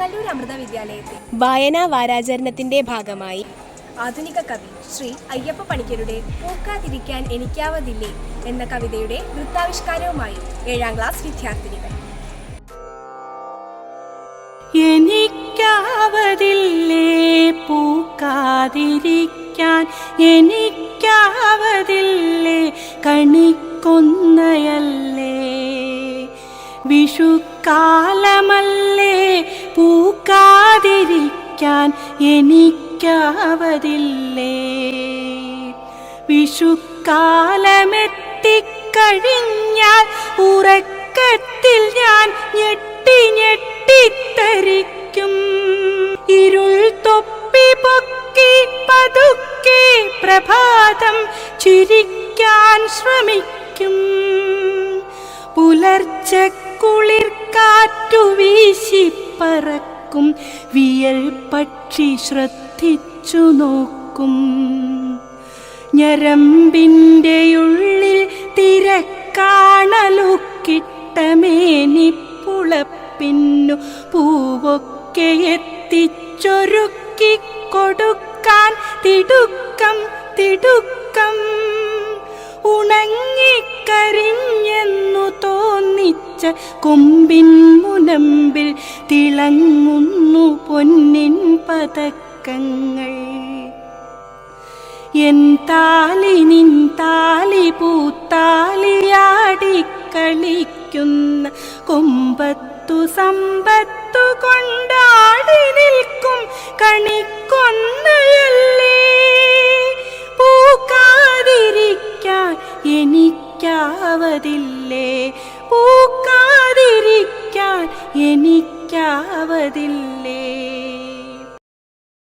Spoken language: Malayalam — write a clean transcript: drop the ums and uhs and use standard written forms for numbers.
കൊടുങ്ങല്ലൂർ അമൃത വിദ്യാലയത്തിൽ വായനാ വാരാചരണത്തിന്റെ ഭാഗമായി ആധുനിക കവി ശ്രീ അയ്യപ്പ പണിക്കരുടെ പൂക്കാതിരിക്കാൻ എനിക്കാവതില്ലേ എന്ന കവിതയുടെ നൃത്താവിഷ്കാരവുമായി 7ാം ക്ലാസ് വിദ്യാർത്ഥിനികൾ. എനിക്കാവതില്ലേ പൂക്കാതിരിക്കാൻ, എനിക്കാവതില്ലേ കണിക്കൊന്നയല്ലേ, വിഷുക്കാലമല്ലേ പൂക്കാതിരിക്കാൻ എനിക്കാവതില്ലേ, വിഷുക്കാലമെത്തിക്കഴിഞ്ഞാൽ ഉറക്കത്തിൽ ഞാൻ ഞെട്ടി ഞെട്ടിത്തരിക്കും, ഇരുൾ തൊപ്പി പൊക്കി പതുക്കെ പ്രഭാതം ചിരിക്കാൻ ശ്രമിക്കും, പുലർച്ചക്കുളിർ കാറ്റു വീശിപ്പറക്കും, വിയൽ പക്ഷി ശ്രദ്ധിച്ചു നോക്കും, ഞരമ്പിൻ്റെ ഉള്ളിൽ തിരക്കാണലുക്കിട്ട മേനിപ്പുളപ്പിന്നു പൂവൊക്കെ എത്തിച്ചൊരുക്കി കൊടുക്കാൻ തിടുക്കം തിടുക്കം, ഉണങ്ങിക്കരിഞ്ഞെന്നു തോന്നിച്ച കൊമ്പിൻ മുനമ്പിൽ തിളങ്ങുന്നു പൊന്നിൻ പതക്കങ്ങൾ, എൻ താലി നിൻ താലി പൂത്താലിയാടിക്കളിക്കുന്ന കൊമ്പത്തു സമ്പത്തു കൊണ്ടാടി നിൽക്കും കണിക്കൊന്നയല്ലേ, പൂക്കാതിരിക്കാൻ എനിക്കാവതില്ലേ, പൂക്കാതിരിക്കാൻ എനിക്കാവതില്ലേ.